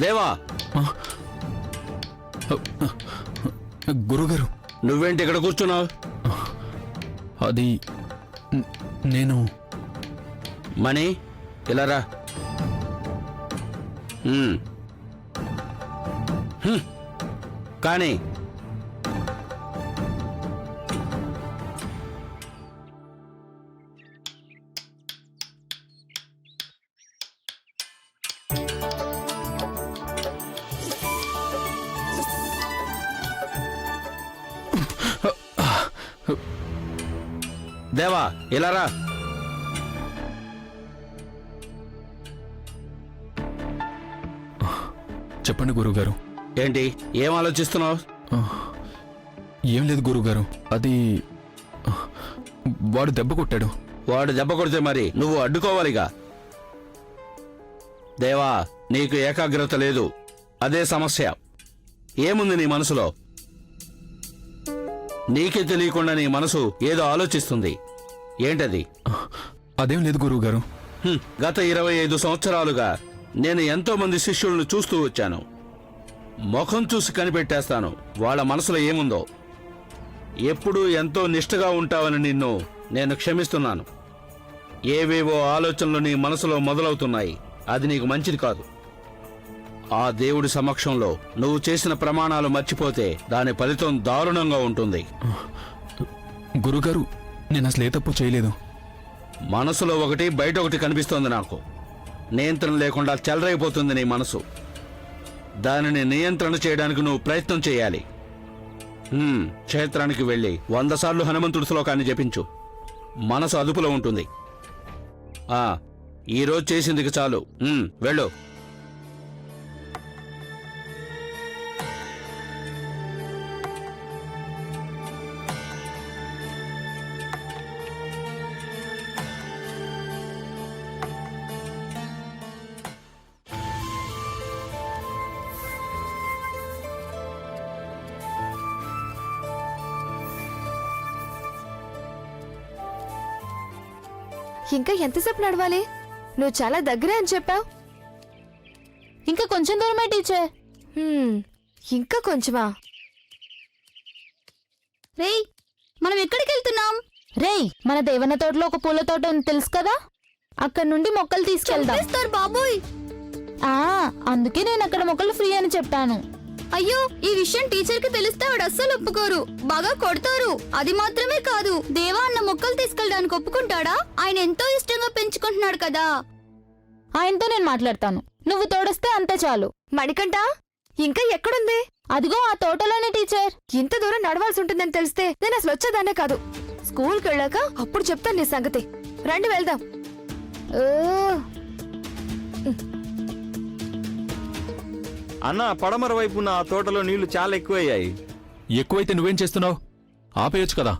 దేవా, గురుగారు, నువ్వేంటి ఇక్కడ కూర్చున్నావు? అది నేను మణి, ఇలా రా. కానీ దేవా, ఇలా రా. చెప్పండి గురుగారు. ఏంటి, ఏం ఆలోచిస్తున్నావు? ఏం లేదు గురుగారు, అది వాడు దెబ్బ కొట్టాడు. వాడు దెబ్బ కొడితే మరి నువ్వు అడ్డుకోవాలిగా. దేవా, నీకు ఏకాగ్రత లేదు, అదే సమస్య. ఏముంది నీ మనసులో? నీకే తెలియకుండా నీ మనసు ఏదో ఆలోచిస్తుంది. ఏంటది? అదేం లేదు గురువుగారు. గత 25 సంవత్సరాలుగా నేను ఎంతో మంది శిష్యులను చూస్తూ వచ్చాను. ముఖం చూసి కనిపెట్టేస్తాను వాళ్ళ మనసులో ఏముందో. ఎప్పుడూ ఎంతో నిష్ఠగా ఉంటావని నిన్ను నేను క్షమిస్తున్నాను. ఏవేవో ఆలోచనలు నీ మనసులో మొదలవుతున్నాయి, అది నీకు మంచిది కాదు. ఆ దేవుడి సమక్షంలో నువ్వు చేసిన ప్రమాణాలు మర్చిపోతే దాని ఫలితం దారుణంగా ఉంటుంది. గురుగారు, నేను అసలు ఏ తప్పు చేయలేదు. మనసులో ఒకటి, బయట ఒకటి కనిపిస్తోంది నాకు. నియంత్రణ లేకుండా చెలరైపోతుంది నీ మనసు. దానిని నియంత్రణ చేయడానికి నువ్వు ప్రయత్నం చేయాలి. క్షేత్రానికి వెళ్ళి 100 సార్లు హనుమంతుడి శ్లోకాన్ని జపించు. మనసు అదుపులో ఉంటుంది. ఈరోజు చేసిందికి చాలు. వెళ్ళు. ఇంకా ఎంతసేపు నడవాలి? నువ్వు చాలా దగ్గరే అని చెప్పావు. ఇంకా కొంచెం దూరమే టీచర్. ఇంకా కొంచెమా? రేయ్, మనం ఎక్కడికి వెళ్తున్నాం? రేయ్, మన దేవన్న తోటలో ఒక పూల తోట ఉంది తెలుసు కదా, అక్కడ నుండి మొక్కలు తీసుకెళ్దాం. బాబోయ్, అందుకే నేను అక్కడ మొక్కలు ఫ్రీ అని చెప్పాను. అయ్యో, ఈ విషయం టీచర్ కి తెలిస్తే వాడు అస్సలు ఒప్పుకోరు, బాగా కొడతారు. అది మాత్రమే కాదు, దేవా అన్న మొక్కలు తీసుకెళ్ళడానికి ఒప్పుకుంటాడా? ఆయన ఎంతో ఇష్టంగా పెంచుకుంటున్నాడు కదా. ఆయనతో నేను మాట్లాడతాను, నువ్వు తోడొస్తే అంతే చాలు. మణికంఠ, ఇంకా ఎక్కడుంది? అదిగో ఆ తోటలోనే టీచర్. ఇంత దూరం నడవాల్సి ఉంటుందని తెలిస్తే నేను అసలు వచ్చేదాన్నే కాదు. స్కూల్కి వెళ్ళాక అప్పుడు చెప్తాను నీ సంగతి. రండి వెళ్దాం. అన్న, పడమర వైపున్న ఆ తోటలో నీళ్లు చాలా ఎక్కువయ్యాయి. ఎక్కువైతే నువ్వేం చేస్తున్నావు? ఆపేయొచ్చు కదా.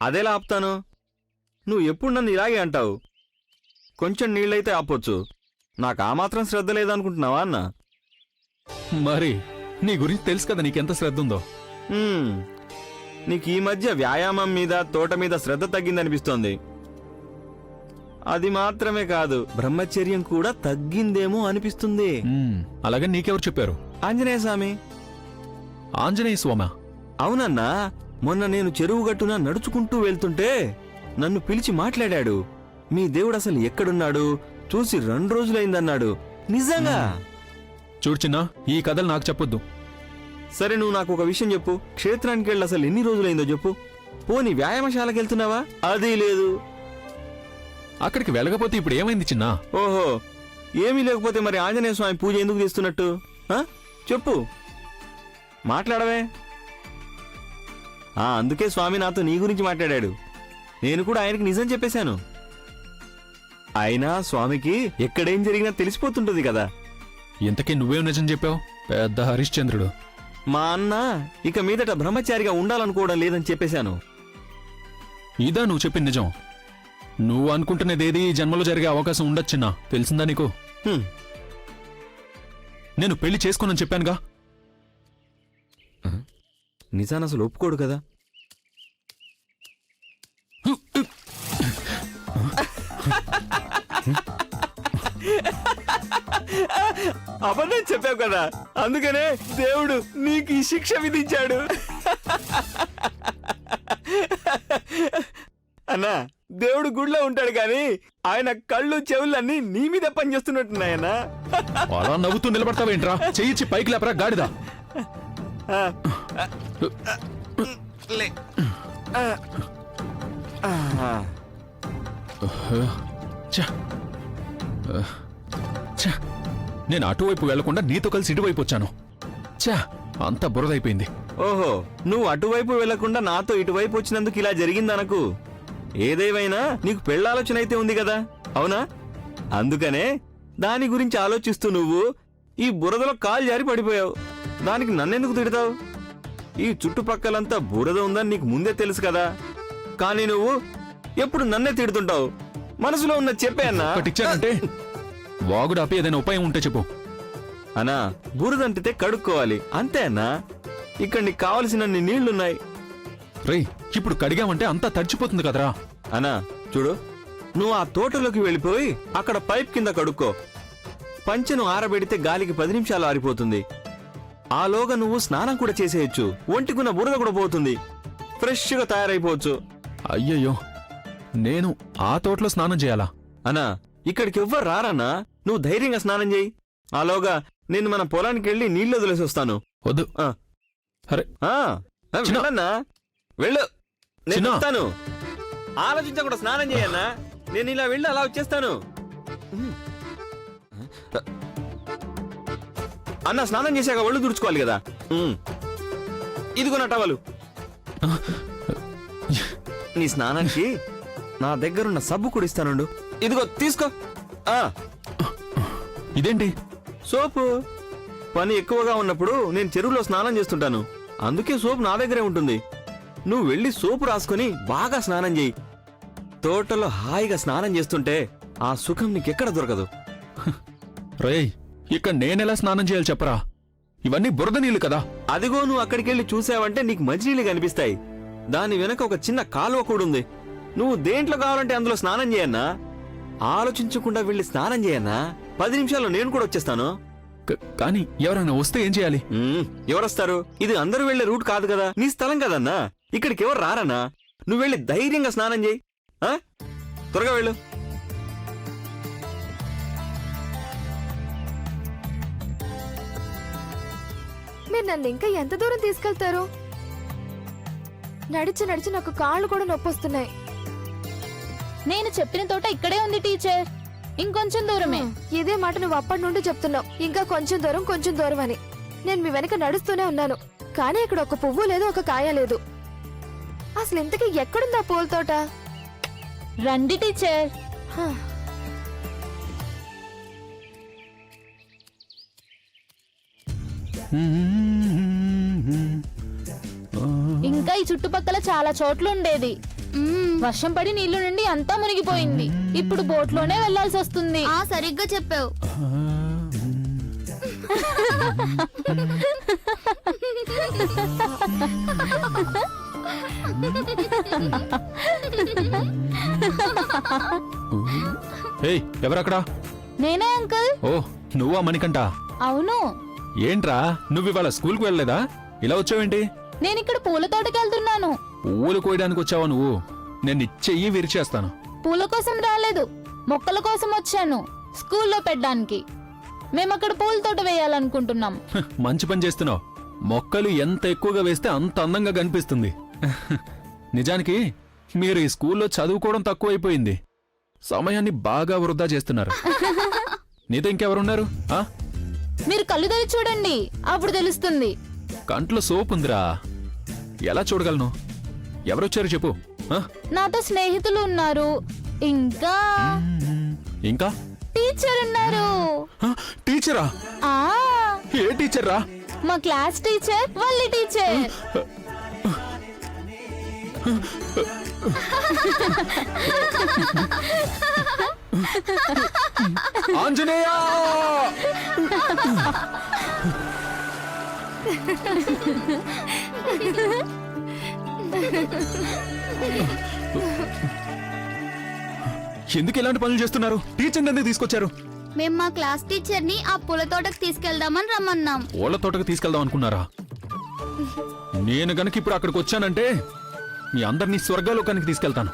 అదేలా ఆపుతాను? నువ్వు ఎప్పుడు నన్ను ఇలాగే అంటావు. కొంచెం నీళ్ళైతే ఆపొచ్చు. నాకు ఆ మాత్రం శ్రద్ధ లేదనుకుంటున్నావా అన్న? మరి నీ గురించి తెలుసు కదా నీకెంత శ్రద్ధ ఉందో. నీకు ఈ మధ్య వ్యాయామం మీద, తోట మీద శ్రద్ధ తగ్గిందనిపిస్తోంది. అది మాత్రమే కాదు, బ్రహ్మచర్యం కూడా తగ్గిందేమో అనిపిస్తుంది. అలాగే నీకెవరు చెప్పారు? ఆంజనేయ స్వామి. ఆంజనేయ స్వామి? అవునన్నా, మొన్న నేను చెరువు గట్టున నడుచుకుంటూ వెళ్తుంటే నన్ను పిలిచి మాట్లాడాడు. మీ దేవుడు అసలు ఎక్కడున్నాడు చూసి 2 రోజులైందన్నాడు. నిజంగా? చూడు చిన్న, ఈ కథలు నాకు చెప్పొద్దు. సరే, నువ్వు నాకు ఒక విషయం చెప్పు. క్షేత్రానికి వెళ్ళి అసలు ఎన్ని రోజులైందో చెప్పు. పోనీ వ్యాయామశాలకు వెళ్తున్నావా? అది లేదు. అక్కడికి వెళ్ళకపోతే ఇప్పుడు ఏమైంది చిన్నా? ఓహో, ఏమీ లేకపోతే మరి ఆంజనేయ స్వామి పూజ ఎందుకు తీస్తున్నట్టు? చెప్పు, మాట్లాడవే. అందుకే స్వామి నాతో నీ గురించి మాట్లాడాడు. నేను కూడా ఆయనకి నిజం చెప్పేశాను. అయినా స్వామికి ఎక్కడేం జరిగినా తెలిసిపోతుంటుంది కదా. ఇంతకీ నువ్వేం నిజం చెప్పావు? పెద్ద హరిశ్చంద్రుడు. మా అన్న ఇక మీదట బ్రహ్మచారిగా ఉండాలనుకోవడం లేదని చెప్పేశాను. ఇదా నువ్వు చెప్పిన నిజం? నువ్వు అనుకుంటున్నదేది ఈ జన్మలో జరిగే అవకాశం ఉండొచ్చినా, తెలిసిందా నీకు? నేను పెళ్లి చేసుకోనని చెప్పానుగా. నిజాన్ని అసలు ఒప్పుకోడు కదా. అబద్ధం చెప్పావు కదా, అందుకనే దేవుడు నీకు ఈ శిక్ష విధించాడు. అన్నా, దేవుడు గుడిలో ఉంటాడు కానీ ఆయన కళ్ళు చెవులన్నీ నీ మీద పనిచేస్తున్నట్టున్నాయన్నా. అలా నవ్వుతూ నిలబడతావేంట్రా? చెయ్యిచ్చి పైకి లేపరా గాడిదా. ఛ! ఛ! నేను అటువైపు వెళ్లకుండా నీతో కలిసి ఇటువైపు వచ్చాను. ఛ! అంతా బురదైపోయింది. ఓహో, నువ్వు అటువైపు వెళ్లకుండా నాతో ఇటువైపు వచ్చినందుకు ఇలా జరిగిందనకు. ఏదేమైనా నీకు పెళ్ళాలోచన అయితే ఉంది కదా, అవునా? అందుకనే దాని గురించి ఆలోచిస్తూ నువ్వు ఈ బురదలో కాలు జారి పడిపోయావు. దానికి నన్నెందుకు తిడతావు? ఈ చుట్టుపక్కలంతా బురద ఉందని నీకు ముందే తెలుసు కదా, కానీ నువ్వు ఎప్పుడు నన్నే తిడుతుంటావు. మనసులో ఉన్న చెప్పే అన్నా. ఒకటిచ్చానంటే వాగుడు ఆపి ఏదైనా ఉపాయం ఉంటే చెప్పు. అన్నా, బురదంటితే కడుక్కోవాలి అంతే అన్నా. ఇక్కడ నీకు కావలసినన్ని నీళ్లున్నాయి. రేయ్, ఇప్పుడు కడిగామంటే అంతా తడిచిపోతుంది కదరా. అన్నా చూడు, నువ్వు ఆ తోటలోకి వెళ్ళిపోయి అక్కడ పైప్ కింద కడుక్కో. పంచెను ఆరబెడితే గాలికి 10 నిమిషాలు ఆరిపోతుంది. ఆలోగా నువ్వు స్నానం కూడా చేసేయచ్చు. ఒంటికున్న బురద కూడా పోతుంది. ఫ్రెష్గా తయారైపోవచ్చు. అయ్యయ్యో, నేను ఆ తోటలో స్నానం చేయాలా? అన్నా, ఇక్కడికి ఎవ్వరు రారన్నా. నువ్వు ధైర్యంగా స్నానం చేయి. ఆలోగా నేను మన పొలానికి వెళ్ళి నీళ్లు వదిలేసి వస్తాను. వద్దు. ఆ. అరే చిన్న. వెళ్ళన్నా, వెళ్ళు. నేను చిన్న. వస్తాను. ఆలోచించకుండా స్నానం చేయన్నా. నేను ఇలా వెళ్ళి అలా వచ్చేస్తాను. అన్న, స్నానం చేశాక ఒళ్ళు తుడుచుకోవాలి కదా. ఇదిగో నా టవలు. నీ స్నానానికి నా దగ్గరున్న సబ్బు కూడా ఇస్తానుండు. ఇదిగో తీసుకో. ఇదేంటి? సోపు. పని ఎక్కువగా ఉన్నప్పుడు నేను చెరువులో స్నానం చేస్తుంటాను. అందుకే సోపు నా దగ్గరే ఉంటుంది. నువ్వు వెళ్ళి సోపు రాసుకొని బాగా స్నానం చేయి. తోటలో హాయిగా స్నానం చేస్తుంటే ఆ సుఖం నీకెక్కడ దొరకదు. రేయ్, ఇక్కడ నేనెలా స్నానం చేయాలి చెప్పరా? ఇవన్నీ బురద నీళ్లు కదా. అదిగో నువ్వు అక్కడికెళ్ళి చూసావంటే నీకు మంచినీళ్ళు కనిపిస్తాయి. దాని వెనక ఒక చిన్న కాలువ కూడా ఉంది. నువ్వు దేంట్లో కావాలంటే అందులో స్నానం చేయన్నా. ఆలోచించకుండా వెళ్ళి స్నానం చేయన్నా. 10 నిమిషాల్లో నేను కూడా వచ్చేస్తాను. కానీ ఎవరైనా వస్తే ఏం చేయాలి? ఎవరొస్తారు? ఇది అందరూ వెళ్లే రూట్ కాదు కదా, నీ స్థలం కదన్నా. ఇక్కడికి ఎవరు రారన్నా. నువ్వు వెళ్ళి ధైర్యంగా స్నానం చేయి. త్వరగా వెళ్ళు. మీరు నన్ను ఇంకా ఎంత దూరం తీసుకెళ్తారు? నడిచి నడిచి నాకు కాళ్ళు కూడా నొప్పొస్తున్నాయి. నేను చెప్పిన తోట ఇక్కడే ఉంది టీచర్, ఇంకొంచెం దూరమే. ఇదే మాట నువ్వు అప్పటి నుండి చెప్తున్నావు, ఇంకా కొంచెం దూరం అని. నేను మీ వెనక నడుస్తూనే ఉన్నాను, కానీ ఇక్కడ ఒక పువ్వు లేదు, ఒక కాయ లేదు. అసలు ఇంతకీ ఎక్కడుందా పూల తోట? రండి టీచర్. హా. ఇంకా ఈ చుట్టుపక్కల చాలా చోట్ల ఉండేది. వర్షం పడి నీళ్లు నుండి అంతా మునిగిపోయింది. ఇప్పుడు బోట్లోనే వెళ్లాల్సి వస్తుంది. సరిగ్గా చెప్పావు. ఏయ్, ఎవరక్కడా? నేనే అంకుల్. ఓ, నువ్వా మణికంఠ? అవును. ఏంట్రా, నువ్వు ఇవాళ స్కూల్కి వెళ్ళలేదా? ఇలా వచ్చావేంటి? నేను ఇక్కడ పూల తోటకి వెళ్తున్నాను. పువ్వులు కోయడానికి వచ్చావా నువ్వు? నేను చెయ్యి విరిచేస్తాను. పూల కోసం రాలేదు, మొక్కల కోసం వచ్చాను. స్కూల్లో పెట్టడానికి. మేమక్కడ పూల తోట వేయాలనుకుంటున్నాం. మంచి పని చేస్తున్నావు. మొక్కలు ఎంత ఎక్కువగా వేస్తే అంత అందంగా కనిపిస్తుంది. నిజానికి మీరు ఈ స్కూల్లో చదువుకోవడం తక్కువైపోయింది. సమయాన్ని బాగా వృధా చేస్తున్నారు. నీతో ఇంకెవరున్నారు? మీరు కళ్ళు తెరిచి చూడండి, అప్పుడు తెలుస్తుంది. కంట్లో సోప్ ఉందిరా. ఎలా చూడగలను? ఎవరొచ్చారు చెప్పు. నాతో స్నేహితులు ఉన్నారు, ఇంకా ఇంకా టీచర్ ఉన్నారు. టీచరా? ఏ టీచర్ రా? మా class teacher, Valli teacher. Anjaneya! ఎందుకు ఇలాంటి పనులు చేస్తున్నారు? టీచర్ ఎందుకు తీసుకొచ్చారు? మేము మా క్లాస్ టీచర్ ని ఆ పూల తోటకు తీసుకెళ్దామని రమ్మన్నాం. ఓళ్ళ తోటకు తీసుకెళ్దాం అనుకున్నారా? నేను గనక ఇప్పుడు అక్కడికి వచ్చానంటే మీ అందరినీ స్వర్గాలోకానికి తీసుకెళ్తాను.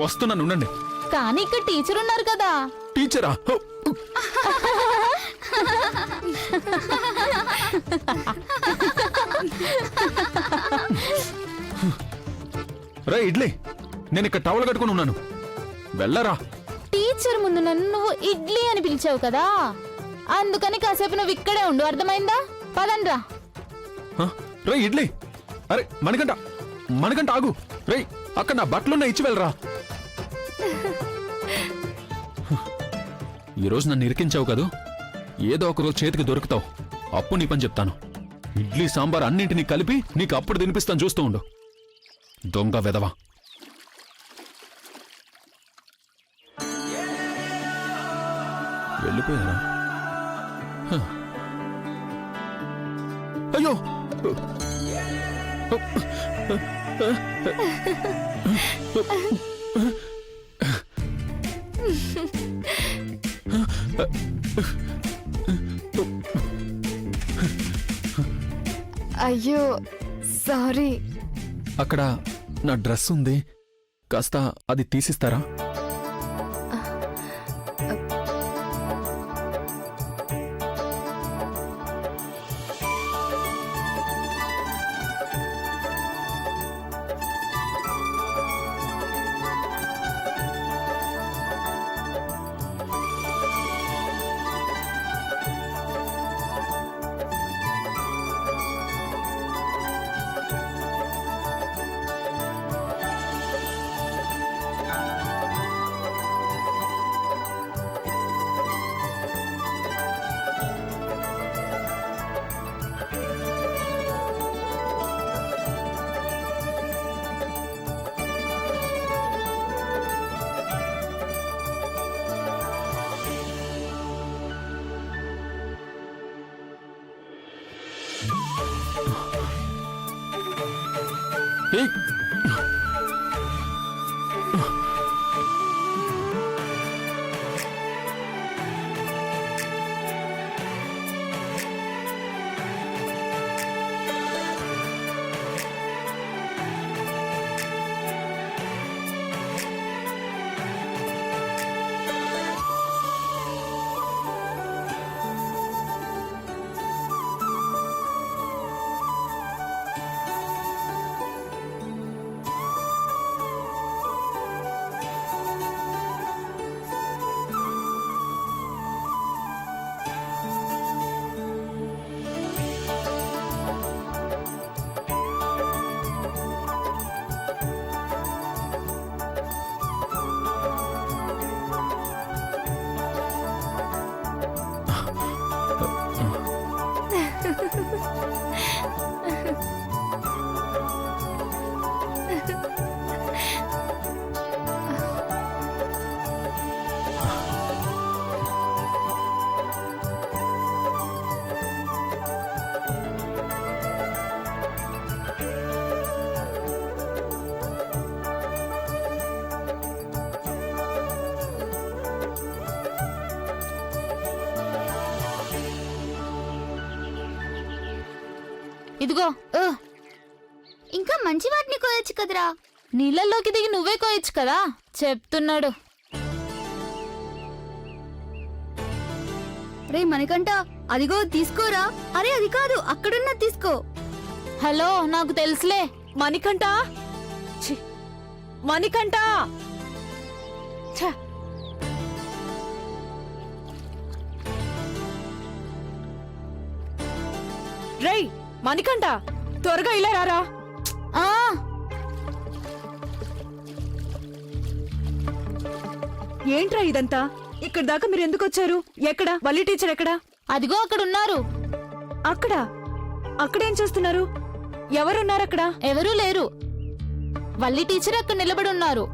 వస్తున్నాను, ఉండండి. కానీ ఇక్కడ టీచర్ ఉన్నారు కదా. టీచరా? హో! రే ఇడ్లీ, నేను ఇక్కడ టవల్ కట్టుకుని ఉన్నాను, వెళ్ళరా. టీచర్ ముందు నన్ను నువ్వు ఇడ్లీ అని పిలిచావు కదా, అందుకని కాసేపు నువ్వు ఇక్కడే ఉండు, అర్థమైందా? పదండ్రా. హ? రే ఇడ్లీ, అరే మణికంఠ, మణికంఠ ఆగు. రే అక్కడ నా బట్టలున్నా ఇచ్చి వెళ్ళరా. ఈరోజు నన్ను ఇరికించావు కదూ, ఏదో ఒకరోజు చేతికి దొరుకుతావు, అప్పుడు నీ పని చెప్తాను. ఇడ్లీ సాంబార్ అన్నింటినీ కలిపి నీకు అప్పుడు తినిపిస్తాను, చూస్తూ ఉండు. దొంగ వెదవా. వెళ్ళిపోయారా? హ. అయ్యో, అయ్యో సారీ. అక్కడ నా డ్రెస్ ఉంది, కాస్త అది తీసిస్తారా? ఏయ్! ఇదిగో ఇంకా మంచి వాటిని కోయొచ్చు కదరా. నీళ్ళల్లోకి దిగి నువ్వే కోయచ్చు కదా, చెప్తున్నాడు. రే మణికంఠ, అదిగో తీసుకోరా. అరే అది కాదు, అక్కడున్న తీసుకో. హలో, నాకు తెలుసులే. మణికంఠ, ఛీ, మణికంఠ. ఛ. రేయ్ మణికంఠ, త్వరగా ఇలా రారా. ఆ ఏంట్రా ఇదంతా? ఇక్కడ దాకా మీరు ఎందుకు వచ్చారు? ఎక్కడ వల్లి టీచర్? ఎక్కడ? అదిగో అక్కడ ఉన్నారు. అక్కడ అక్కడేం చేస్తున్నారు? ఎవరున్నారు అక్కడ? ఎవరూ లేరు, వల్లి టీచర్ అక్కడ నిలబడి ఉన్నారు.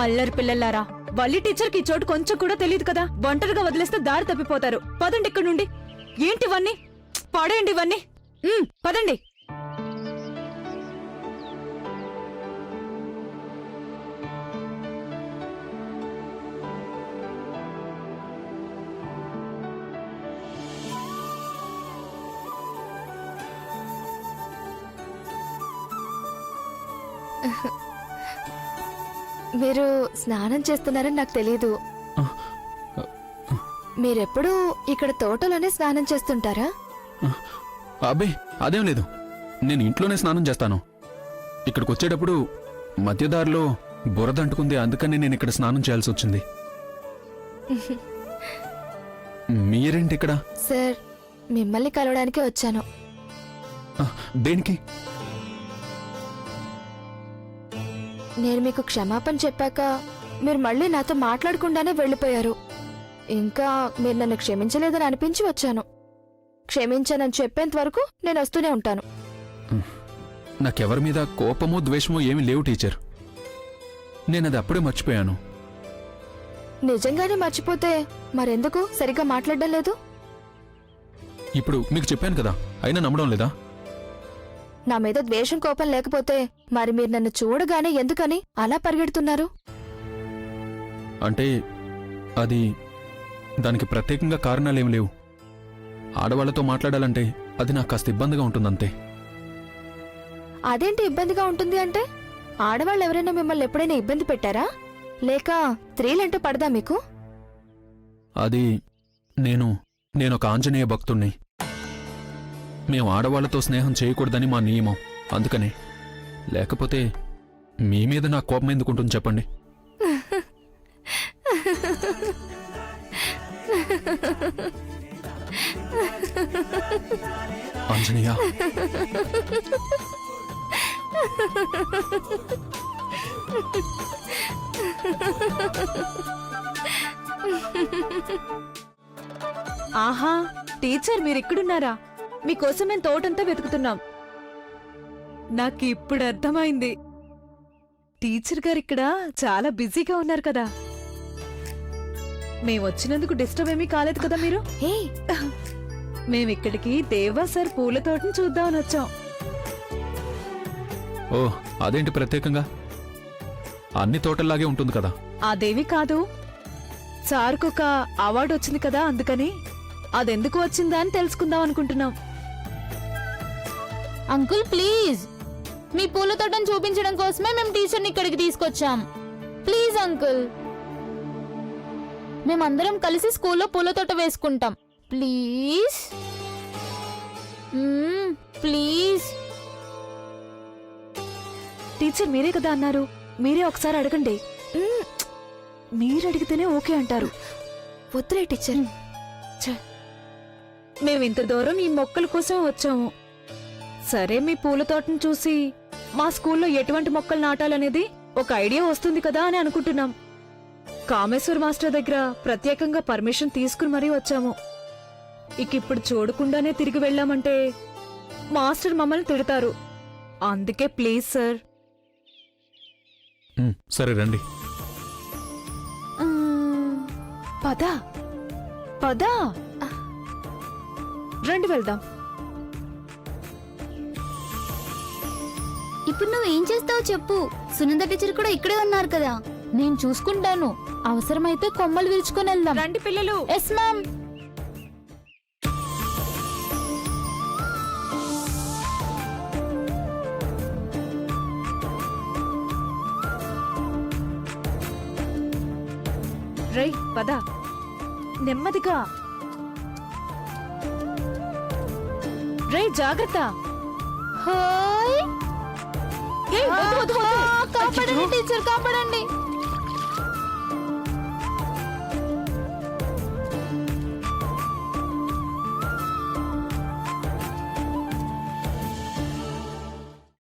అల్లరి పిల్లలారా, వల్లి టీచర్కి ఈ చోటు కొంచెం కూడా తెలియదు కదా. ఒంటరిగా వదిలేస్తే దారి తప్పిపోతారు. పదండి ఇక్కడ నుండి. ఏంటి ఇవన్నీ? పడేయండి ఇవన్నీ. పదండి. మీరు స్నానం చేస్తున్నారని నాకు తెలీదు. మీరెప్పుడూ ఇక్కడ తోటలోనే స్నానం చేస్తుంటారా? అబ్బే అదేం లేదు, నేను ఇంట్లోనే స్నానం చేస్తాను. ఇక్కడికి వచ్చేటప్పుడు మధ్యదారిలో బురద అంటుకుంది, అందుకని నేను ఇక్కడ స్నానం చేయాల్సి వచ్చింది. మీరేంటి ఇక్కడ? సార్, మిమ్మల్ని కలవడానికే వచ్చాను. దేనికి? నేను మీకు క్షమాపణ చెప్పాక మీరు మళ్ళీ నాతో మాట్లాడకుండానే వెళ్ళిపోయారు. ఇంకా మీరు నన్ను క్షమించలేదని అనిపించి వచ్చాను. క్షమించానని చెప్పేంత వరకు నేను వస్తూనే ఉంటాను. నాకెవరి మీద కోపమో ద్వేషమో ఏమీ లేవు టీచర్. నేనది అప్పుడే మర్చిపోయాను. నిజంగానే మర్చిపోతే మరెందుకు సరిగ్గా మాట్లాడడం లేదు? ఇప్పుడు మీకు చెప్పాను కదా, అయినా నమ్మడం లేదా? నా మీద ద్వేషం కోపం లేకపోతే మరి మీరు నన్ను చూడగానే ఎందుకని అలా పరిగెడుతున్నారు? అంటే అది దానికి ప్రత్యేకంగా కారణాలేం లేవు. ఆడవాళ్లతో మాట్లాడాలంటే అది నాకు కాస్త ఇబ్బందిగా ఉంటుందంతే. అదేంటి ఇబ్బందిగా ఉంటుంది అంటే? ఆడవాళ్ళు ఎవరైనా మిమ్మల్ని ఎప్పుడైనా ఇబ్బంది పెట్టారా? లేక స్త్రీలంటే పడదా మీకు? అది నేనొక ఆంజనేయ భక్తుణ్ణి. మేము ఆడవాళ్లతో స్నేహం చేయకూడదని మా నియమం, అందుకనే. లేకపోతే మీ మీద నా కోపం ఎందుకుంటుంది చెప్పండి? ఆంజనేయ, ఆహా, టీచర్ మీరిక్కడున్నారా? మీకోసం మేము తోటంతా వెతుకుతున్నాం. నాకు ఇప్పుడు అర్థమైంది. టీచర్ గారు ఇక్కడ చాలా బిజీగా ఉన్నారు కదా. మేము వచ్చినందుకు డిస్టర్బ్ ఏమీ కాలేదు కదా మీరు? హే, మేమిక్కడికి దేవా సార్ పూల తోటను చూద్దామని వచ్చాం. ఓ అదేంటి ప్రత్యేకంగా? అన్ని తోటల్లాగే ఉంటుంది కదా. అదేవి కాదు, సార్కొక అవార్డు వచ్చింది కదా, అందుకని అదెందుకు వచ్చిందా అని తెలుసుకుందాం అనుకుంటున్నాం. అంకుల్ ప్లీజ్, మీ పూల తోటను చూపించడం కోసమే మేము టీచర్ని ఇక్కడికి తీసుకొచ్చాం. ప్లీజ్ అంకుల్, మేమందరం కలిసి స్కూల్లో పూల తోట వేసుకుంటాం. Please please. టీచర్ మీరే కదా అన్నారు, మీరే ఒకసారి అడగండి. మీరు అడిగితేనే ఓకే అంటారు. వద్దులే టీచర్. మేమింత దూరం ఈ మొక్కల కోసం వచ్చాము. సరే, మీ పూల తోటను చూసి మా స్కూల్లో ఎటువంటి మొక్కలు నాటాలనేది ఒక ఐడియా వస్తుంది కదా అని అనుకుంటున్నాం. కామేశ్వర్ మాస్టర్ దగ్గర ప్రత్యేకంగా పర్మిషన్ తీసుకుని మరీ వచ్చాము. ఇప్పుడు చూడకుండానే తిరిగి వెళ్ళామంటే మాస్టర్ మమ్మల్ని తిడతారు. అందుకే ప్లీజ్ సార్. సరే రండి. పదా పదా, రండి వెళ్దాం. ఇప్పుడు నువ్వేం చేస్తావో చెప్పు. సునంద టీచర్ కూడా ఇక్కడే ఉన్నారు కదా. నేను చూసుకుంటాను. అవసరమైతే కొమ్మలు విరుచుకొని వెళ్దాం. రండి పిల్లలు. Yes ma'am. రై పదా, నెమ్మదిగా. రై జాగ్రత్త. హాయ్. ఏయ్, వద్దు, వద్దు, వద్దు. కాపాడండి టీచర్, కాపాడండి.